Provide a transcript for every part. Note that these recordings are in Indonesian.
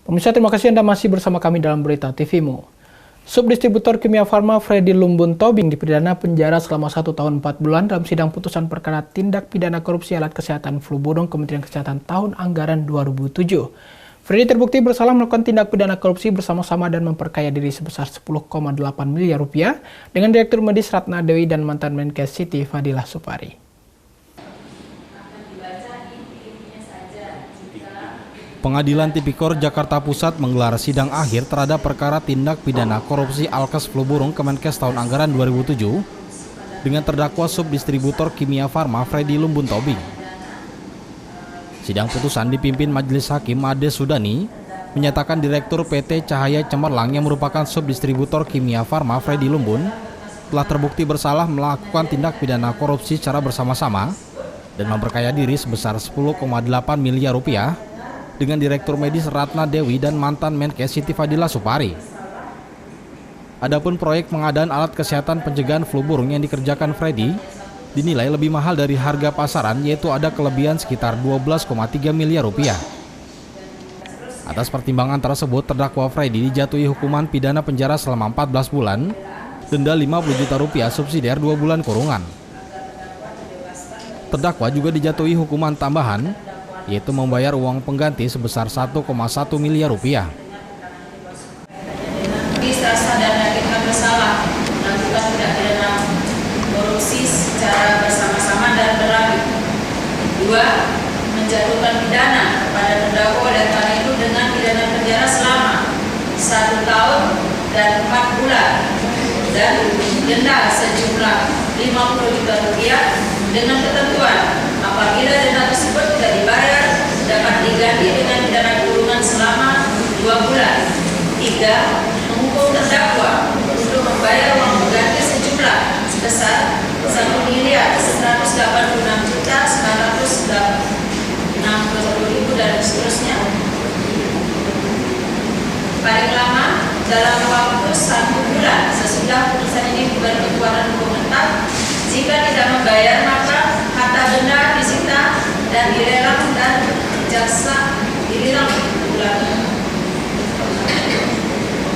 Pemirsa, terima kasih Anda masih bersama kami dalam Berita TVmu. Subdistributor Kimia Farma Freddy Lumbun Tobing dipidana penjara selama 1 tahun 4 bulan dalam sidang putusan perkara tindak pidana korupsi alat kesehatan flu burung Kementerian Kesehatan tahun anggaran 2007. Freddy terbukti bersalah melakukan tindak pidana korupsi bersama-sama dan memperkaya diri sebesar 10,8 miliar rupiah dengan Direktur Medis Ratna Dewi dan mantan Menkes Siti Fadila Supari. Pengadilan Tipikor Jakarta Pusat menggelar sidang akhir terhadap perkara tindak pidana korupsi Alkes Flu Burung Kemenkes tahun anggaran 2007 dengan terdakwa subdistributor Kimia Farma Freddy Lumbun Tobing. Sidang putusan dipimpin Majelis Hakim Ade Sudani menyatakan Direktur PT Cahaya Cemerlang yang merupakan subdistributor Kimia Farma Freddy Lumbun telah terbukti bersalah melakukan tindak pidana korupsi secara bersama-sama dan memperkaya diri sebesar 10,8 miliar rupiah dengan Direktur Medis Ratna Dewi dan mantan Menkes Siti Fadila Supari. Adapun proyek pengadaan alat kesehatan pencegahan flu burung yang dikerjakan Freddy dinilai lebih mahal dari harga pasaran, yaitu ada kelebihan sekitar 12,3 miliar rupiah. Atas pertimbangan tersebut, terdakwa Freddy dijatuhi hukuman pidana penjara selama 14 bulan, denda 50 juta rupiah subsidiar 2 bulan kurungan. Terdakwa juga dijatuhi hukuman tambahan, yaitu membayar uang pengganti sebesar 1,1 miliar rupiah. Dirasa dan yakinkan bersalah melakukan tindak pidana korupsi secara bersama-sama dan berlanjut. 2. Menjatuhkan pidana kepada terdakwa oleh karena itu dengan pidana penjara selama 1 tahun dan 4 bulan dan denda sejumlah 50 juta rupiah dengan ketentuan apabila denda tersebut tidak dibayar dapat diganti dengan pidana kurungan selama 2 bulan. 3. Menghukum terdakwa untuk membayar uang pengganti sejumlah sebesar 1.186.960.000 dan seterusnya. Paling lama dalam waktu 1 bulan sesudah putusan ini berkekuatan hukum tetap. Jika tidak membayar maka harta benda disita dan dilelang dan jasa dilelang ulang.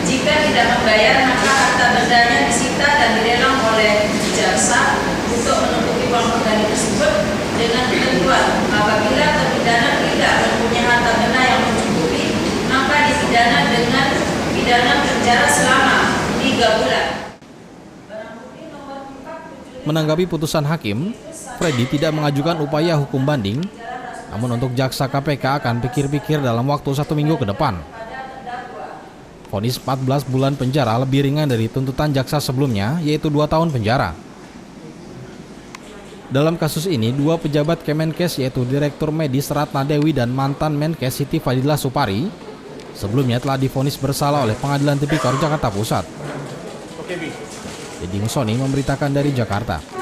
Jika tidak membayar maka harta bendanya disita dan dilelang oleh jaksa untuk menutupi uang pengganti tersebut dengan ketentuan apabila terpidana tidak mempunyai harta benda yang mencukupi maka dipidana dengan pidana penjara selama 3 bulan. Menanggapi putusan hakim, Freddy tidak mengajukan upaya hukum banding, namun untuk jaksa KPK akan pikir-pikir dalam waktu 1 minggu ke depan. Vonis 14 bulan penjara lebih ringan dari tuntutan jaksa sebelumnya, yaitu 2 tahun penjara. Dalam kasus ini, 2 pejabat Kemenkes yaitu Direktur Medis Ratna Dewi dan mantan Menkes Siti Fadila Supari sebelumnya telah divonis bersalah oleh Pengadilan Tipikor Jakarta Pusat. Deddy Musoni memberitakan dari Jakarta.